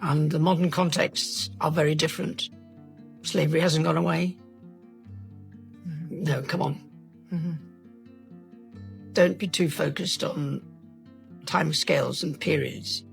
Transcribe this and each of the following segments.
And the modern contexts are very different. Slavery hasn't gone away. No, come on. Don't be too focused on timescales and periods.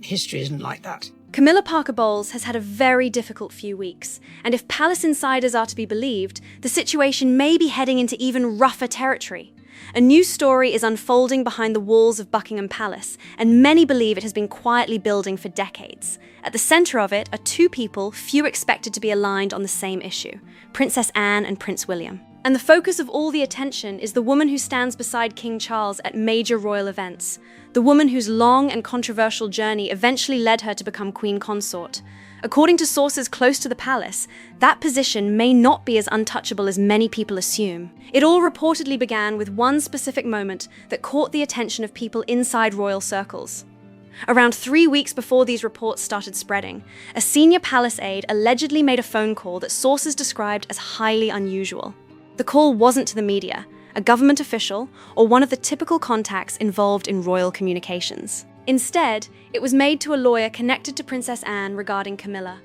History isn't like that. Camilla Parker Bowles has had a very difficult few weeks, and if palace insiders are to be believed, the situation may be heading into even rougher territory. A new story is unfolding behind the walls of Buckingham Palace, and many believe it has been quietly building for decades. At the centre of it are two people few expected to be aligned on the same issue: Princess Anne and Prince William. And the focus of all the attention is the woman who stands beside King Charles at major royal events, the woman whose long and controversial journey eventually led her to become Queen Consort. According to sources close to the palace, that position may not be as untouchable as many people assume. It all reportedly began with one specific moment that caught the attention of people inside royal circles. Around 3 weeks before these reports started spreading, a senior palace aide allegedly made a phone call that sources described as highly unusual. The call wasn't to the media, a government official, or one of the typical contacts involved in royal communications. Instead, it was made to a lawyer connected to Princess Anne regarding Camilla.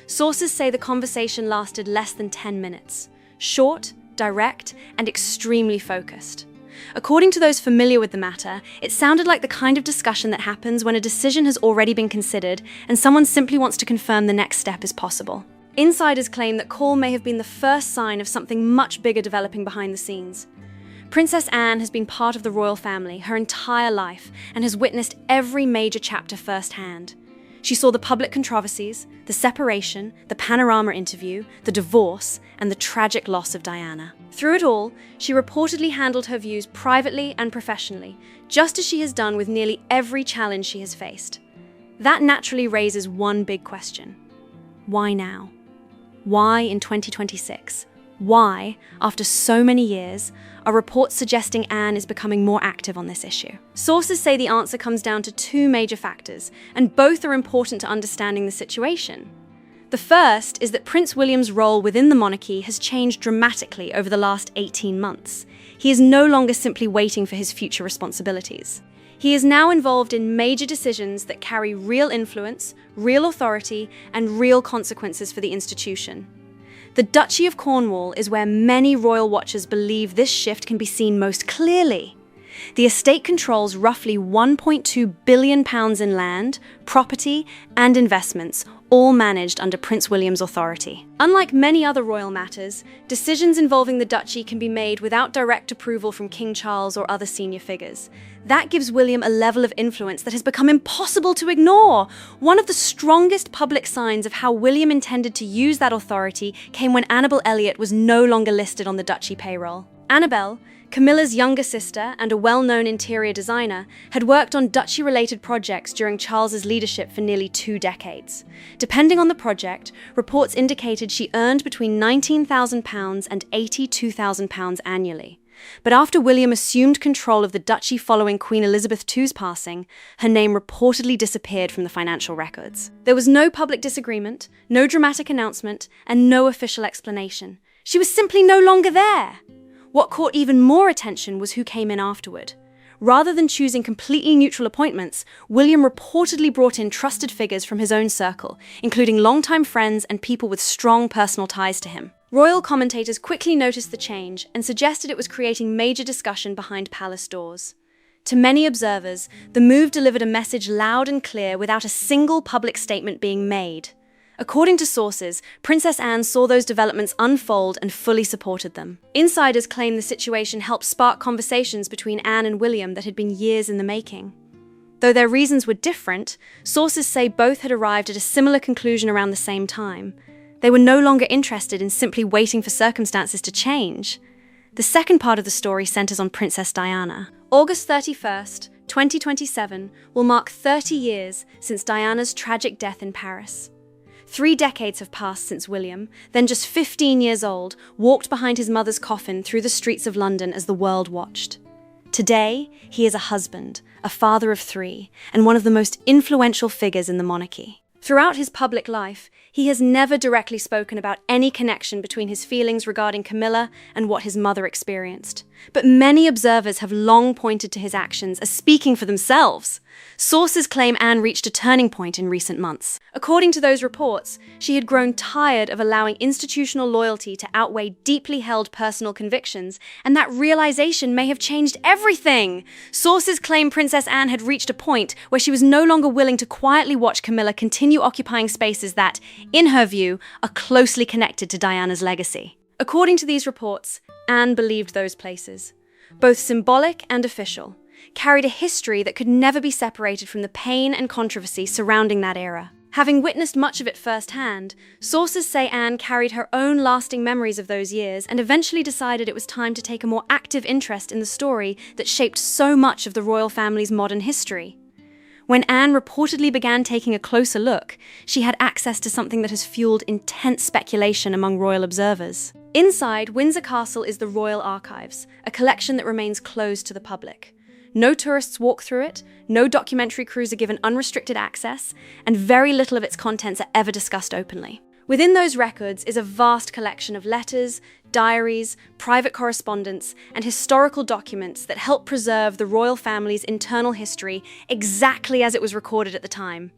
Sources say the conversation lasted less than 10 minutes. Short, direct, and extremely focused. According to those familiar with the matter, it sounded like the kind of discussion that happens when a decision has already been considered and someone simply wants to confirm the next step is possible. Insiders claim that call may have been the first sign of something much bigger developing behind the scenes. Princess Anne has been part of the royal family her entire life and has witnessed every major chapter firsthand. She saw the public controversies, the separation, the panorama interview, the divorce, and the tragic loss of Diana. Through it all, she reportedly handled her views privately and professionally, just as she has done with nearly every challenge she has faced. That naturally raises one big question. Why now? Why in 2026? Why, after so many years, are reports suggesting Anne is becoming more active on this issue? Sources say the answer comes down to two major factors, and both are important to understanding the situation. The first is that Prince William's role within the monarchy has changed dramatically over the last 18 months. He is no longer simply waiting for his future responsibilities. He is now involved in major decisions that carry real influence, real authority, and real consequences for the institution. The Duchy of Cornwall is where many royal watchers believe this shift can be seen most clearly. The estate controls roughly £1.2 billion in land, property, and investments, all managed under Prince William's authority. Unlike many other royal matters, decisions involving the duchy can be made without direct approval from King Charles or other senior figures. That gives William a level of influence that has become impossible to ignore. One of the strongest public signs of how William intended to use that authority came when Annabel Elliot was no longer listed on the duchy payroll. Annabel, Camilla's younger sister and a well-known interior designer, had worked on duchy-related projects during Charles's leadership for nearly 2 decades. Depending on the project, reports indicated she earned between £19,000 and £82,000 annually. But after William assumed control of the duchy following Queen Elizabeth II's passing, her name reportedly disappeared from the financial records. There was no public disagreement, no dramatic announcement, and no official explanation. She was simply no longer there. What caught even more attention was who came in afterward. Rather than choosing completely neutral appointments, William reportedly brought in trusted figures from his own circle, including longtime friends and people with strong personal ties to him. Royal commentators quickly noticed the change and suggested it was creating major discussion behind palace doors. To many observers, the move delivered a message loud and clear without a single public statement being made. According to sources, Princess Anne saw those developments unfold and fully supported them. Insiders claim the situation helped spark conversations between Anne and William that had been years in the making. Though their reasons were different, sources say both had arrived at a similar conclusion around the same time. They were no longer interested in simply waiting for circumstances to change. The second part of the story centers on Princess Diana. August 31st, 2027 will mark 30 years since Diana's tragic death in Paris. 3 decades have passed since William, then just 15 years old, walked behind his mother's coffin through the streets of London as the world watched. Today, he is a husband, a father of 3, and one of the most influential figures in the monarchy. Throughout his public life, he has never directly spoken about any connection between his feelings regarding Camilla and what his mother experienced. But many observers have long pointed to his actions as speaking for themselves. Sources claim Anne reached a turning point in recent months. According to those reports, she had grown tired of allowing institutional loyalty to outweigh deeply held personal convictions, and that realization may have changed everything. Sources claim Princess Anne had reached a point where she was no longer willing to quietly watch Camilla continue occupying spaces that, in her view, are closely connected to Diana's legacy. According to these reports, Anne believed those places, both symbolic and official, carried a history that could never be separated from the pain and controversy surrounding that era. Having witnessed much of it firsthand, sources say Anne carried her own lasting memories of those years and eventually decided it was time to take a more active interest in the story that shaped so much of the royal family's modern history. When Anne reportedly began taking a closer look, she had access to something that has fueled intense speculation among royal observers. Inside Windsor Castle is the Royal Archives, a collection that remains closed to the public. No tourists walk through it, no documentary crews are given unrestricted access, and very little of its contents are ever discussed openly. Within those records is a vast collection of letters, diaries, private correspondence, and historical documents that help preserve the royal family's internal history exactly as it was recorded at the time.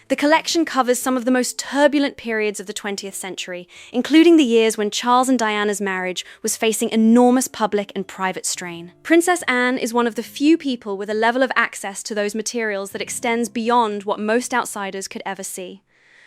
The collection covers some of the most turbulent periods of the 20th century, including the years when Charles and Diana's marriage was facing enormous public and private strain. Princess Anne is one of the few people with a level of access to those materials that extends beyond what most outsiders could ever see.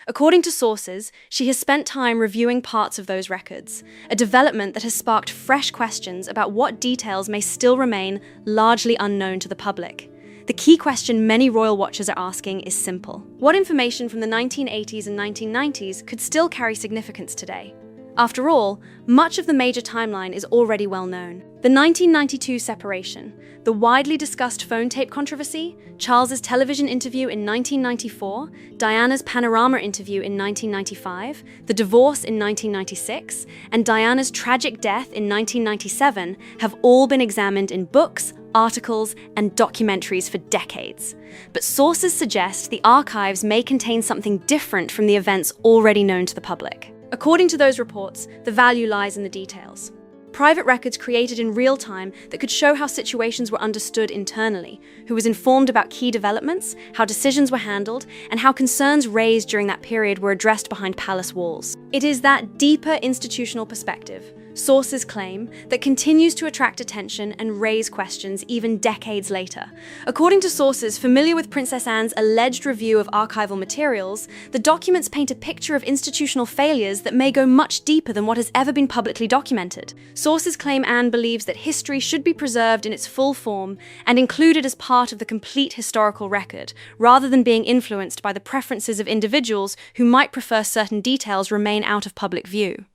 According to sources, she has spent time reviewing parts of those records, a development that has sparked fresh questions about what details may still remain largely unknown to the public. The key question many royal watchers are asking is simple. What information from the 1980s and 1990s could still carry significance today? After all, much of the major timeline is already well known. The 1992 separation, the widely discussed phone tape controversy, Charles's television interview in 1994, Diana's panorama interview in 1995, the divorce in 1996, and Diana's tragic death in 1997 have all been examined in books, articles, and documentaries for decades. But sources suggest the archives may contain something different from the events already known to the public. According to those reports, the value lies in the details. Private records created in real time that could show how situations were understood internally, who was informed about key developments, how decisions were handled, and how concerns raised during that period were addressed behind palace walls. It is that deeper institutional perspective, sources claim, that continues to attract attention and raise questions even decades later. According to sources familiar with Princess Anne's alleged review of archival materials, the documents paint a picture of institutional failures that may go much deeper than what has ever been publicly documented. Sources claim Anne believes that history should be preserved in its full form and included as part of the complete historical record, rather than being influenced by the preferences of individuals who might prefer certain details remain out of public view.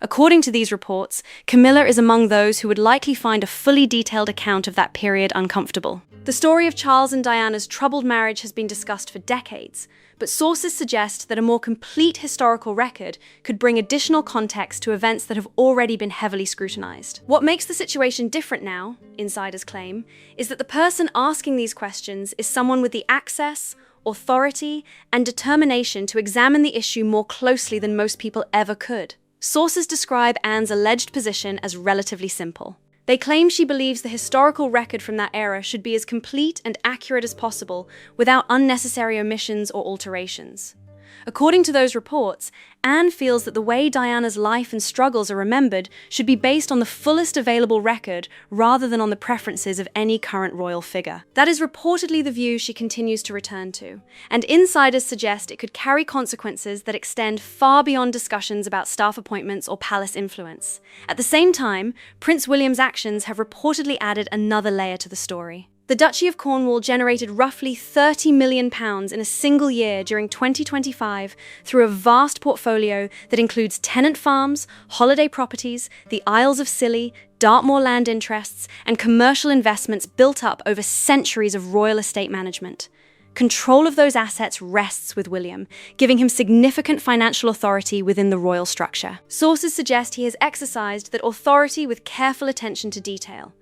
According to these reports, Camilla is among those who would likely find a fully detailed account of that period uncomfortable. The story of Charles and Diana's troubled marriage has been discussed for decades, but sources suggest that a more complete historical record could bring additional context to events that have already been heavily scrutinized. What makes the situation different now, insiders claim, is that the person asking these questions is someone with the access, authority, and determination to examine the issue more closely than most people ever could. Sources describe Anne's alleged position as relatively simple. They claim she believes the historical record from that era should be as complete and accurate as possible without unnecessary omissions or alterations. According to those reports, Anne feels that the way Diana's life and struggles are remembered should be based on the fullest available record rather than on the preferences of any current royal figure. That is reportedly the view she continues to return to, and insiders suggest it could carry consequences that extend far beyond discussions about staff appointments or palace influence. At the same time, Prince William's actions have reportedly added another layer to the story. The Duchy of Cornwall generated roughly £30 million in a single year during 2025 through a vast portfolio that includes tenant farms, holiday properties, the Isles of Scilly, Dartmoor land interests, and commercial investments built up over centuries of royal estate management. Control of those assets rests with William, giving him significant financial authority within the royal structure. Sources suggest he has exercised that authority with careful attention to detail.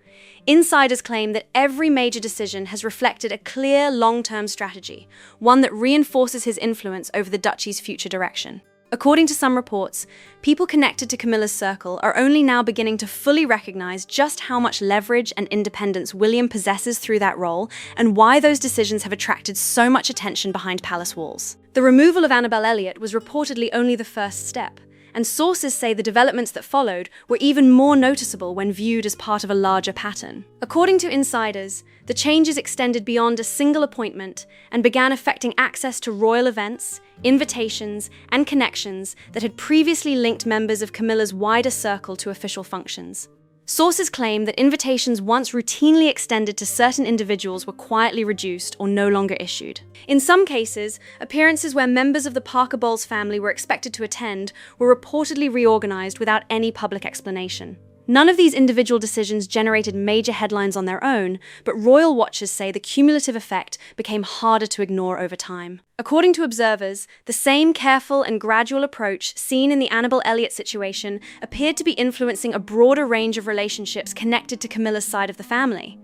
Insiders claim that every major decision has reflected a clear long-term strategy, one that reinforces his influence over the duchy's future direction. According to some reports, people connected to Camilla's circle are only now beginning to fully recognize just how much leverage and independence William possesses through that role and why those decisions have attracted so much attention behind palace walls. The removal of Annabel Elliot was reportedly only the first step, and sources say the developments that followed were even more noticeable when viewed as part of a larger pattern. According to insiders, the changes extended beyond a single appointment and began affecting access to royal events, invitations, and connections that had previously linked members of Camilla's wider circle to official functions. Sources claim that invitations once routinely extended to certain individuals were quietly reduced or no longer issued. In some cases, appearances where members of the Parker Bowles family were expected to attend were reportedly reorganized without any public explanation. None of these individual decisions generated major headlines on their own, but royal watchers say the cumulative effect became harder to ignore over time. According to observers, the same careful and gradual approach seen in the Annabel Elliot situation appeared to be influencing a broader range of relationships connected to Camilla's side of the family.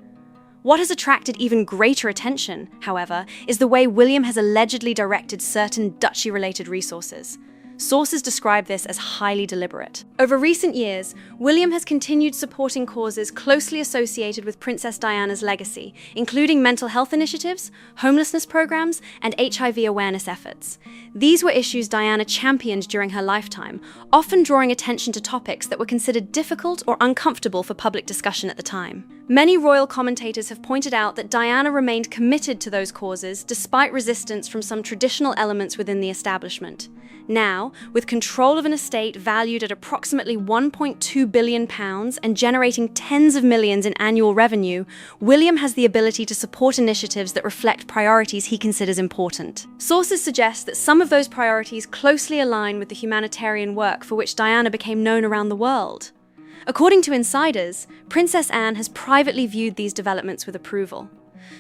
What has attracted even greater attention, however, is the way William has allegedly directed certain duchy-related resources. Sources describe this as highly deliberate. Over recent years, William has continued supporting causes closely associated with Princess Diana's legacy, including mental health initiatives, homelessness programs, and HIV awareness efforts. These were issues Diana championed during her lifetime, often drawing attention to topics that were considered difficult or uncomfortable for public discussion at the time. Many royal commentators have pointed out that Diana remained committed to those causes despite resistance from some traditional elements within the establishment. Now, with control of an estate valued at approximately £1.2 billion and generating tens of millions in annual revenue, William has the ability to support initiatives that reflect priorities he considers important. Sources suggest that some of those priorities closely align with the humanitarian work for which Diana became known around the world. According to insiders, Princess Anne has privately viewed these developments with approval.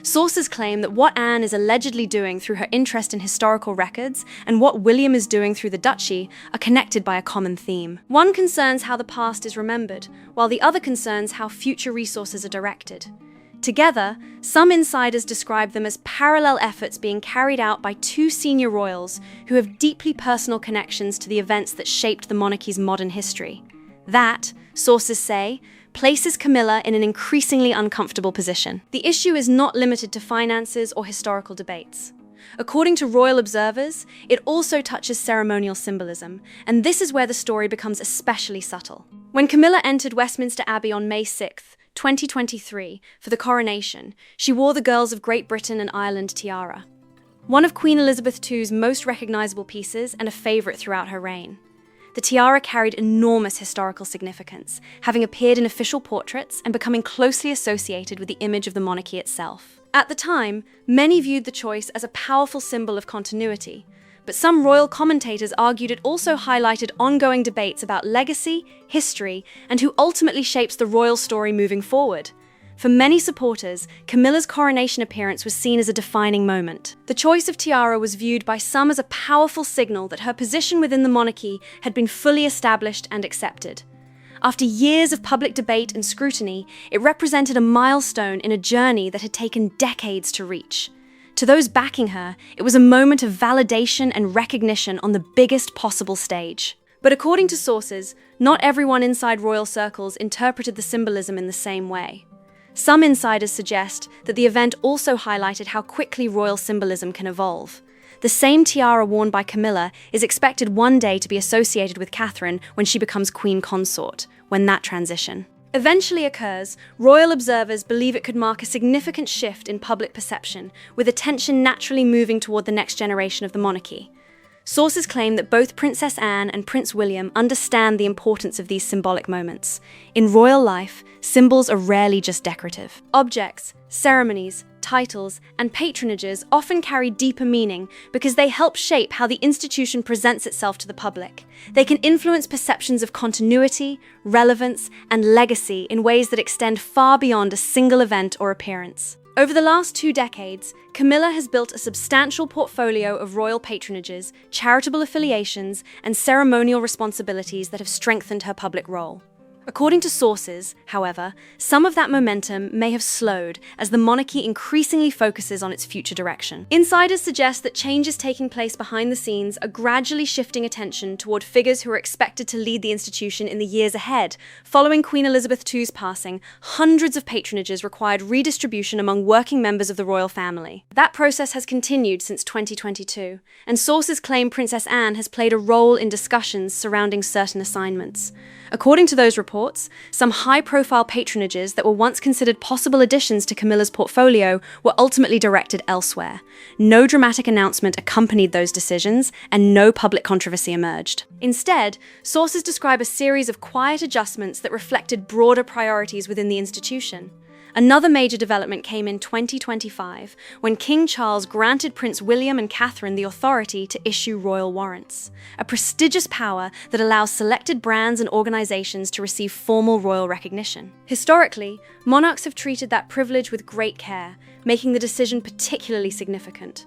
Sources claim that what Anne is allegedly doing through her interest in historical records and what William is doing through the duchy are connected by a common theme. One concerns how the past is remembered, while the other concerns how future resources are directed. Together, some insiders describe them as parallel efforts being carried out by two senior royals who have deeply personal connections to the events that shaped the monarchy's modern history. That, sources say, places Camilla in an increasingly uncomfortable position. The issue is not limited to finances or historical debates. According to royal observers, it also touches ceremonial symbolism, and this is where the story becomes especially subtle. When Camilla entered Westminster Abbey on May 6, 2023, for the coronation, she wore the Girls of Great Britain and Ireland tiara, one of Queen Elizabeth II's most recognizable pieces and a favorite throughout her reign. The tiara carried enormous historical significance, having appeared in official portraits and becoming closely associated with the image of the monarchy itself. At the time, many viewed the choice as a powerful symbol of continuity, but some royal commentators argued it also highlighted ongoing debates about legacy, history, and who ultimately shapes the royal story moving forward. For many supporters, Camilla's coronation appearance was seen as a defining moment. The choice of tiara was viewed by some as a powerful signal that her position within the monarchy had been fully established and accepted. After years of public debate and scrutiny, it represented a milestone in a journey that had taken decades to reach. To those backing her, it was a moment of validation and recognition on the biggest possible stage. But according to sources, not everyone inside royal circles interpreted the symbolism in the same way. Some insiders suggest that the event also highlighted how quickly royal symbolism can evolve. The same tiara worn by Camilla is expected one day to be associated with Catherine when she becomes queen consort, when that transition eventually occurs. Royal observers believe it could mark a significant shift in public perception, with attention naturally moving toward the next generation of the monarchy. Sources claim that both Princess Anne and Prince William understand the importance of these symbolic moments. In royal life, symbols are rarely just decorative. Objects, ceremonies, titles, and patronages often carry deeper meaning because they help shape how the institution presents itself to the public. They can influence perceptions of continuity, relevance, and legacy in ways that extend far beyond a single event or appearance. Over the last 2 decades, Camilla has built a substantial portfolio of royal patronages, charitable affiliations, and ceremonial responsibilities that have strengthened her public role. According to sources, however, some of that momentum may have slowed as the monarchy increasingly focuses on its future direction. Insiders suggest that changes taking place behind the scenes are gradually shifting attention toward figures who are expected to lead the institution in the years ahead. Following Queen Elizabeth II's passing, hundreds of patronages required redistribution among working members of the royal family. That process has continued since 2022, and sources claim Princess Anne has played a role in discussions surrounding certain assignments. According to those reports, some high-profile patronages that were once considered possible additions to Camilla's portfolio were ultimately directed elsewhere. No dramatic announcement accompanied those decisions, and no public controversy emerged. Instead, sources describe a series of quiet adjustments that reflected broader priorities within the institution. Another major development came in 2025, when King Charles granted Prince William and Catherine the authority to issue royal warrants, a prestigious power that allows selected brands and organizations to receive formal royal recognition. Historically, monarchs have treated that privilege with great care, making the decision particularly significant.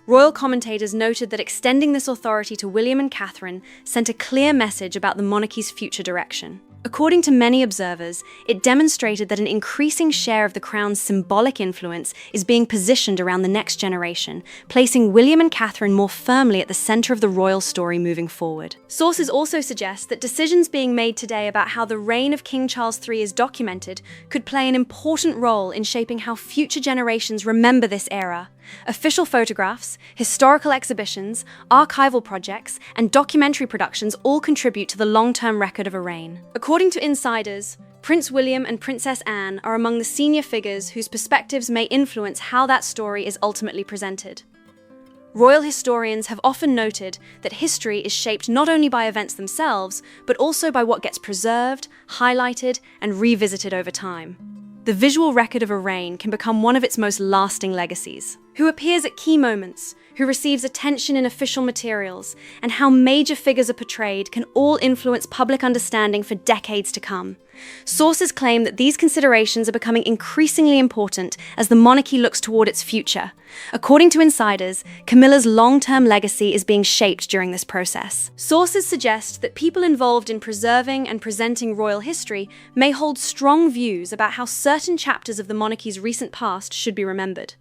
Royal commentators noted that extending this authority to William and Catherine sent a clear message about the monarchy's future direction. According to many observers, it demonstrated that an increasing share of the crown's symbolic influence is being positioned around the next generation, placing William and Catherine more firmly at the center of the royal story moving forward. Sources also suggest that decisions being made today about how the reign of King Charles III is documented could play an important role in shaping how future generations remember this era. Official photographs, historical exhibitions, archival projects, and documentary productions all contribute to the long-term record of a reign. According to insiders, Prince William and Princess Anne are among the senior figures whose perspectives may influence how that story is ultimately presented. Royal historians have often noted that history is shaped not only by events themselves, but also by what gets preserved, highlighted, and revisited over time. The visual record of a reign can become one of its most lasting legacies. Who appears at key moments, who receives attention in official materials, and how major figures are portrayed can all influence public understanding for decades to come. Sources claim that these considerations are becoming increasingly important as the monarchy looks toward its future. According to insiders, Camilla's long-term legacy is being shaped during this process. Sources suggest that people involved in preserving and presenting royal history may hold strong views about how certain chapters of the monarchy's recent past should be remembered.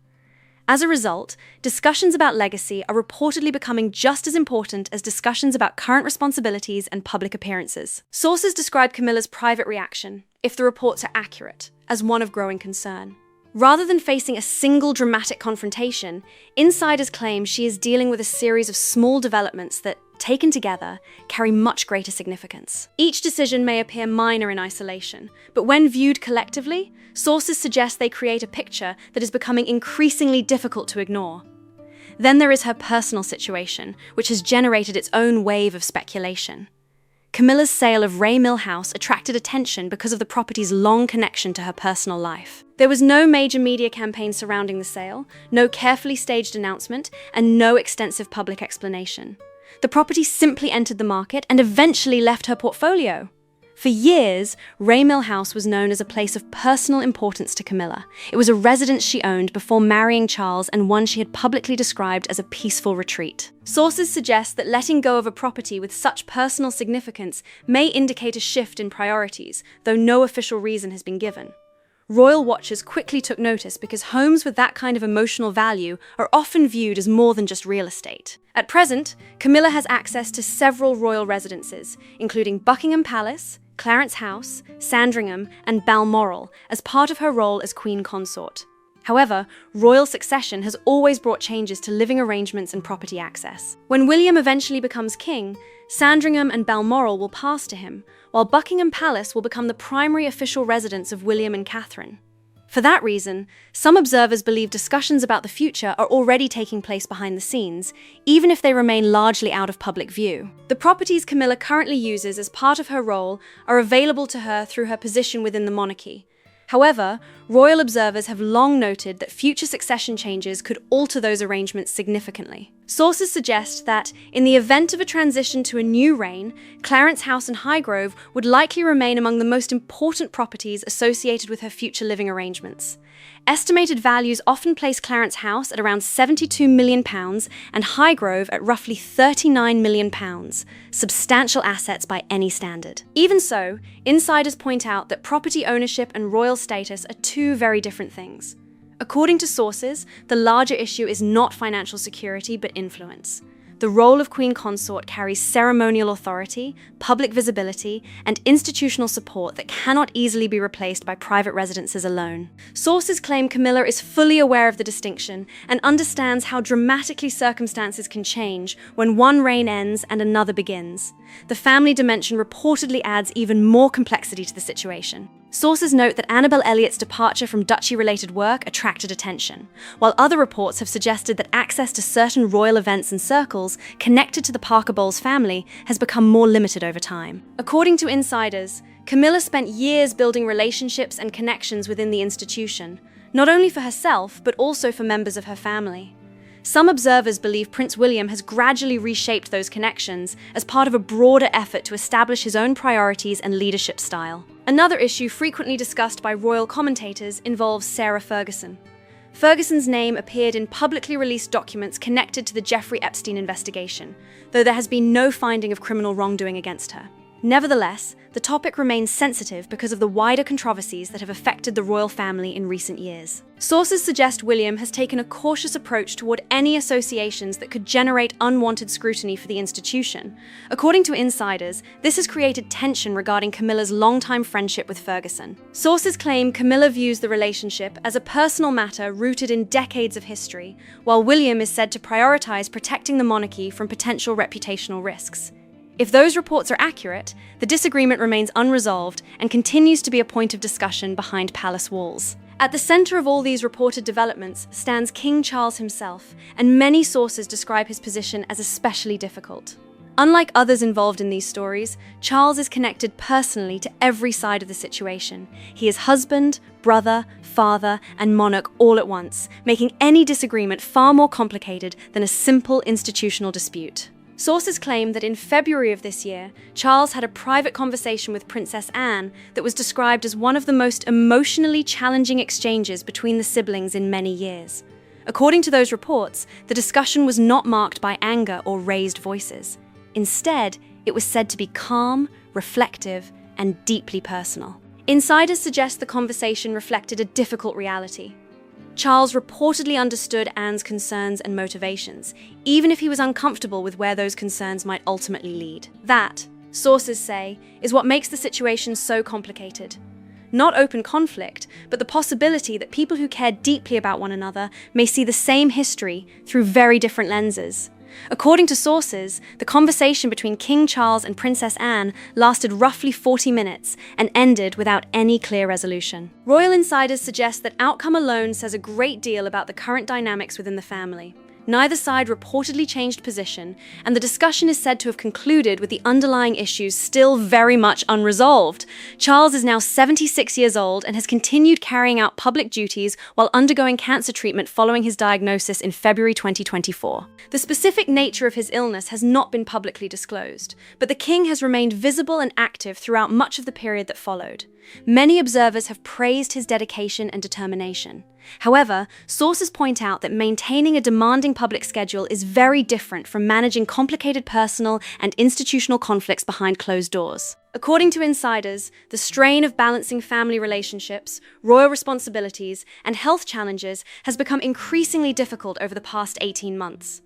As a result, discussions about legacy are reportedly becoming just as important as discussions about current responsibilities and public appearances. Sources describe Camilla's private reaction, if the reports are accurate, as one of growing concern. Rather than facing a single dramatic confrontation, insiders claim she is dealing with a series of small developments that, taken together, carry much greater significance. Each decision may appear minor in isolation, but when viewed collectively, sources suggest they create a picture that is becoming increasingly difficult to ignore. Then there is her personal situation, which has generated its own wave of speculation. Camilla's sale of Ray Mill House attracted attention because of the property's long connection to her personal life. There was no major media campaign surrounding the sale, no carefully staged announcement, and no extensive public explanation. The property simply entered the market and eventually left her portfolio. For years, Ray Mill House was known as a place of personal importance to Camilla. It was a residence she owned before marrying Charles and one she had publicly described as a peaceful retreat. Sources suggest that letting go of a property with such personal significance may indicate a shift in priorities, though no official reason has been given. Royal watchers quickly took notice because homes with that kind of emotional value are often viewed as more than just real estate. At present, Camilla has access to several royal residences, including Buckingham Palace, Clarence House, Sandringham, and Balmoral, as part of her role as Queen Consort. However, royal succession has always brought changes to living arrangements and property access. When William eventually becomes king, Sandringham and Balmoral will pass to him, while Buckingham Palace will become the primary official residence of William and Catherine. For that reason, some observers believe discussions about the future are already taking place behind the scenes, even if they remain largely out of public view. The properties Camilla currently uses as part of her role are available to her through her position within the monarchy. However, royal observers have long noted that future succession changes could alter those arrangements significantly. Sources suggest that, in the event of a transition to a new reign, Clarence House and Highgrove would likely remain among the most important properties associated with her future living arrangements. Estimated values often place Clarence House at around £72 million and Highgrove at roughly £39 million, substantial assets by any standard. Even so, insiders point out that property ownership and royal status are two very different things. According to sources, the larger issue is not financial security but influence. The role of Queen Consort carries ceremonial authority, public visibility, and institutional support that cannot easily be replaced by private residences alone. Sources claim Camilla is fully aware of the distinction and understands how dramatically circumstances can change when one reign ends and another begins. The family dimension reportedly adds even more complexity to the situation. Sources note that Annabel Elliott's departure from duchy-related work attracted attention, while other reports have suggested that access to certain royal events and circles connected to the Parker Bowles family has become more limited over time. According to insiders, Camilla spent years building relationships and connections within the institution, not only for herself but also for members of her family. Some observers believe Prince William has gradually reshaped those connections as part of a broader effort to establish his own priorities and leadership style. Another issue frequently discussed by royal commentators involves Sarah Ferguson. Ferguson's name appeared in publicly released documents connected to the Jeffrey Epstein investigation, though there has been no finding of criminal wrongdoing against her. Nevertheless, the topic remains sensitive because of the wider controversies that have affected the royal family in recent years. Sources suggest William has taken a cautious approach toward any associations that could generate unwanted scrutiny for the institution. According to insiders, this has created tension regarding Camilla's longtime friendship with Ferguson. Sources claim Camilla views the relationship as a personal matter rooted in decades of history, while William is said to prioritize protecting the monarchy from potential reputational risks. If those reports are accurate, the disagreement remains unresolved and continues to be a point of discussion behind palace walls. At the center of all these reported developments stands King Charles himself, and many sources describe his position as especially difficult. Unlike others involved in these stories, Charles is connected personally to every side of the situation. He is husband, brother, father, and monarch all at once, making any disagreement far more complicated than a simple institutional dispute. Sources claim that in February of this year, Charles had a private conversation with Princess Anne that was described as one of the most emotionally challenging exchanges between the siblings in many years. According to those reports, the discussion was not marked by anger or raised voices. Instead, it was said to be calm, reflective, and deeply personal. Insiders suggest the conversation reflected a difficult reality. Charles reportedly understood Anne's concerns and motivations, even if he was uncomfortable with where those concerns might ultimately lead. That, sources say, is what makes the situation so complicated. Not open conflict, but the possibility that people who care deeply about one another may see the same history through very different lenses. According to sources, the conversation between King Charles and Princess Anne lasted roughly 40 minutes and ended without any clear resolution. Royal insiders suggest that outcome alone says a great deal about the current dynamics within the family. Neither side reportedly changed position, and the discussion is said to have concluded with the underlying issues still very much unresolved. Charles is now 76 years old and has continued carrying out public duties while undergoing cancer treatment following his diagnosis in February 2024. The specific nature of his illness has not been publicly disclosed, but the king has remained visible and active throughout much of the period that followed. Many observers have praised his dedication and determination. However, sources point out that maintaining a demanding public schedule is very different from managing complicated personal and institutional conflicts behind closed doors. According to insiders, the strain of balancing family relationships, royal responsibilities, and health challenges has become increasingly difficult over the past 18 months.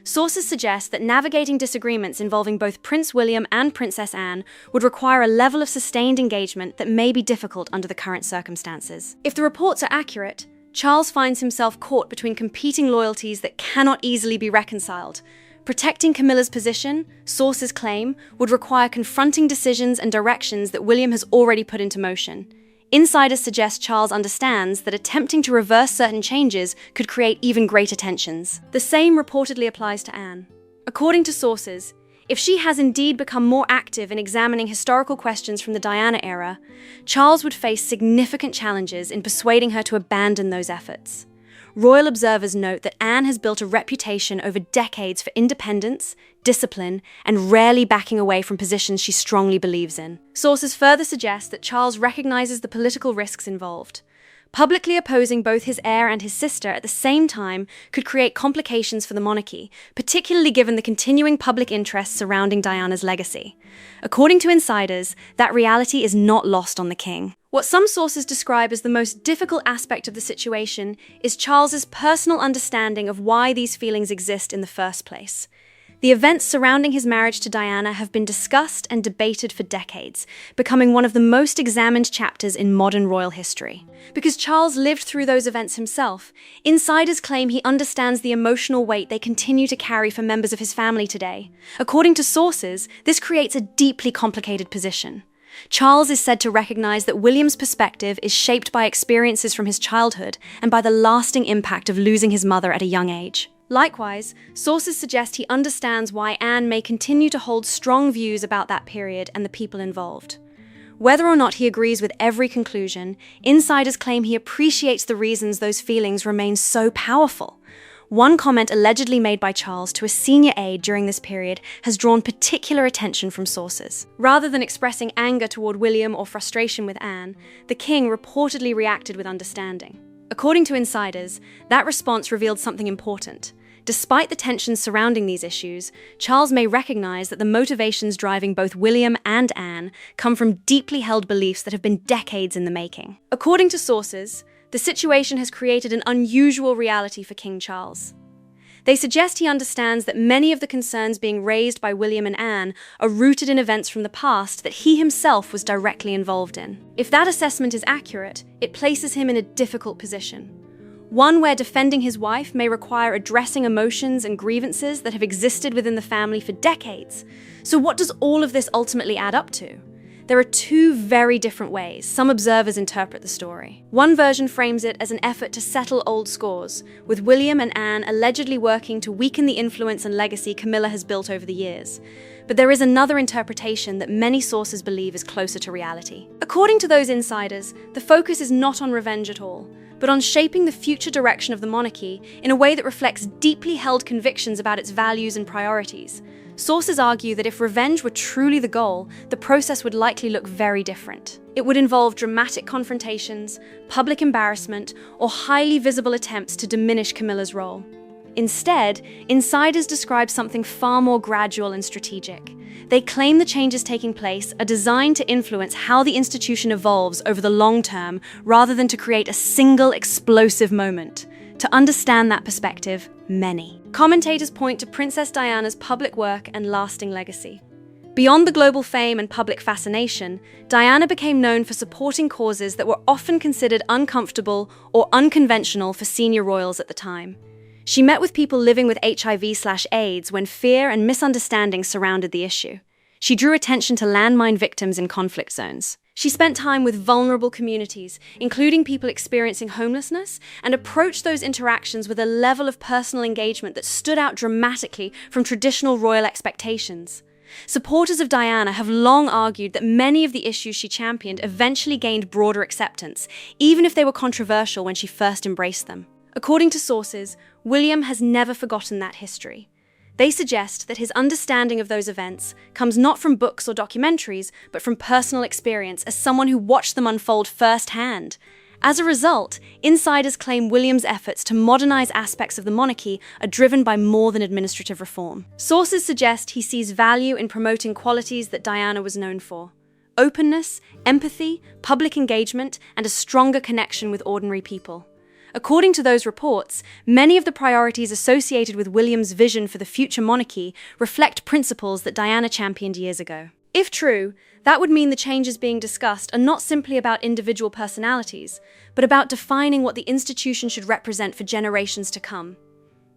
Sources suggest that navigating disagreements involving both Prince William and Princess Anne would require a level of sustained engagement that may be difficult under the current circumstances. If the reports are accurate, Charles finds himself caught between competing loyalties that cannot easily be reconciled. Protecting Camilla's position, sources claim, would require confronting decisions and directions that William has already put into motion. Insiders suggest Charles understands that attempting to reverse certain changes could create even greater tensions. The same reportedly applies to Anne. According to sources, if she has indeed become more active in examining historical questions from the Diana era, Charles would face significant challenges in persuading her to abandon those efforts. Royal observers note that Anne has built a reputation over decades for independence, discipline, and rarely backing away from positions she strongly believes in. Sources further suggest that Charles recognizes the political risks involved. Publicly opposing both his heir and his sister at the same time could create complications for the monarchy, particularly given the continuing public interest surrounding Diana's legacy. According to insiders, that reality is not lost on the king. What some sources describe as the most difficult aspect of the situation is Charles's personal understanding of why these feelings exist in the first place. The events surrounding his marriage to Diana have been discussed and debated for decades, becoming one of the most examined chapters in modern royal history. Because Charles lived through those events himself, insiders claim he understands the emotional weight they continue to carry for members of his family today. According to sources, this creates a deeply complicated position. Charles is said to recognize that William's perspective is shaped by experiences from his childhood and by the lasting impact of losing his mother at a young age. Likewise, sources suggest he understands why Anne may continue to hold strong views about that period and the people involved. Whether or not he agrees with every conclusion, insiders claim he appreciates the reasons those feelings remain so powerful. One comment allegedly made by Charles to a senior aide during this period has drawn particular attention from sources. Rather than expressing anger toward William or frustration with Anne, the king reportedly reacted with understanding. According to insiders, that response revealed something important. Despite the tensions surrounding these issues, Charles may recognize that the motivations driving both William and Anne come from deeply held beliefs that have been decades in the making. According to sources, the situation has created an unusual reality for King Charles. They suggest he understands that many of the concerns being raised by William and Anne are rooted in events from the past that he himself was directly involved in. If that assessment is accurate, it places him in a difficult position. One where defending his wife may require addressing emotions and grievances that have existed within the family for decades. So what does all of this ultimately add up to? There are two very different ways some observers interpret the story. One version frames it as an effort to settle old scores, with William and Anne allegedly working to weaken the influence and legacy Camilla has built over the years. But there is another interpretation that many sources believe is closer to reality. According to those insiders, the focus is not on revenge at all, but on shaping the future direction of the monarchy in a way that reflects deeply held convictions about its values and priorities. Sources argue that if revenge were truly the goal, the process would likely look very different. It would involve dramatic confrontations, public embarrassment, or highly visible attempts to diminish Camilla's role. Instead, insiders describe something far more gradual and strategic. They claim the changes taking place are designed to influence how the institution evolves over the long term rather than to create a single explosive moment. To understand that perspective, many commentators point to Princess Diana's public work and lasting legacy. Beyond the global fame and public fascination, Diana became known for supporting causes that were often considered uncomfortable or unconventional for senior royals at the time. She met with people living with HIV/AIDS when fear and misunderstanding surrounded the issue. She drew attention to landmine victims in conflict zones. She spent time with vulnerable communities, including people experiencing homelessness, and approached those interactions with a level of personal engagement that stood out dramatically from traditional royal expectations. Supporters of Diana have long argued that many of the issues she championed eventually gained broader acceptance, even if they were controversial when she first embraced them. According to sources, William has never forgotten that history. They suggest that his understanding of those events comes not from books or documentaries, but from personal experience as someone who watched them unfold firsthand. As a result, insiders claim William's efforts to modernize aspects of the monarchy are driven by more than administrative reform. Sources suggest he sees value in promoting qualities that Diana was known for: openness, empathy, public engagement, and a stronger connection with ordinary people. According to those reports, many of the priorities associated with William's vision for the future monarchy reflect principles that Diana championed years ago. If true, that would mean the changes being discussed are not simply about individual personalities, but about defining what the institution should represent for generations to come.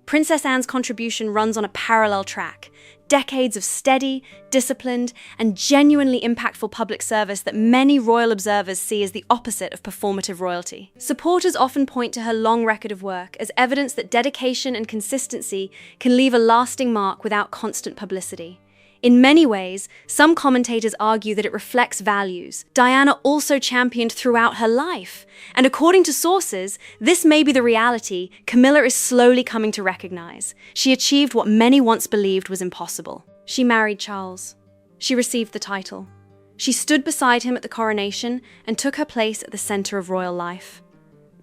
Princess Anne's contribution runs on a parallel track: decades of steady, disciplined, and genuinely impactful public service that many royal observers see as the opposite of performative royalty. Supporters often point to her long record of work as evidence that dedication and consistency can leave a lasting mark without constant publicity. In many ways, some commentators argue that it reflects values Diana also championed throughout her life. And according to sources, this may be the reality Camilla is slowly coming to recognize. She achieved what many once believed was impossible. She married Charles. She received the title. She stood beside him at the coronation and took her place at the center of royal life.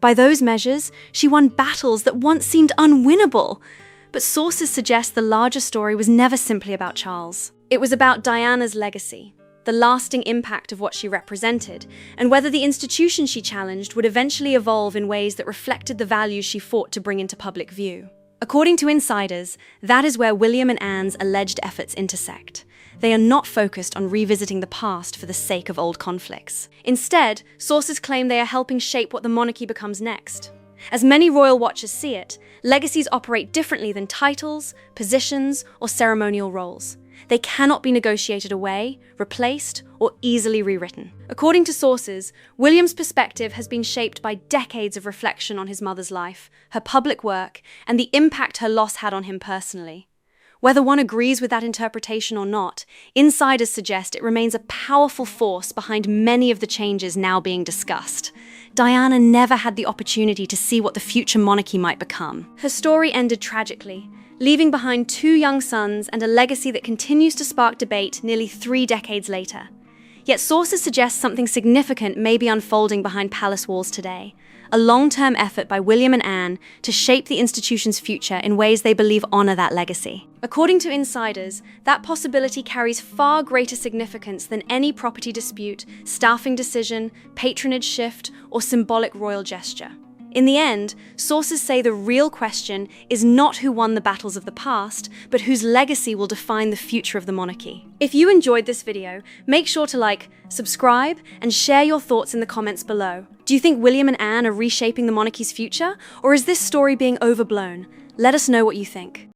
By those measures, she won battles that once seemed unwinnable. But sources suggest the larger story was never simply about Charles. It was about Diana's legacy, the lasting impact of what she represented, and whether the institution she challenged would eventually evolve in ways that reflected the values she fought to bring into public view. According to insiders, that is where William and Anne's alleged efforts intersect. They are not focused on revisiting the past for the sake of old conflicts. Instead, sources claim they are helping shape what the monarchy becomes next. As many royal watchers see it, legacies operate differently than titles, positions, or ceremonial roles. They cannot be negotiated away, replaced, or easily rewritten. According to sources, William's perspective has been shaped by decades of reflection on his mother's life, her public work, and the impact her loss had on him personally. Whether one agrees with that interpretation or not, insiders suggest it remains a powerful force behind many of the changes now being discussed. Diana never had the opportunity to see what the future monarchy might become. Her story ended tragically, leaving behind 2 young sons and a legacy that continues to spark debate nearly 3 decades later. Yet sources suggest something significant may be unfolding behind palace walls today, a long-term effort by William and Anne to shape the institution's future in ways they believe honor that legacy. According to insiders, that possibility carries far greater significance than any property dispute, staffing decision, patronage shift, or symbolic royal gesture. In the end, sources say the real question is not who won the battles of the past, but whose legacy will define the future of the monarchy. If you enjoyed this video, make sure to like, subscribe, and share your thoughts in the comments below. Do you think William and Anne are reshaping the monarchy's future, or is this story being overblown? Let us know what you think.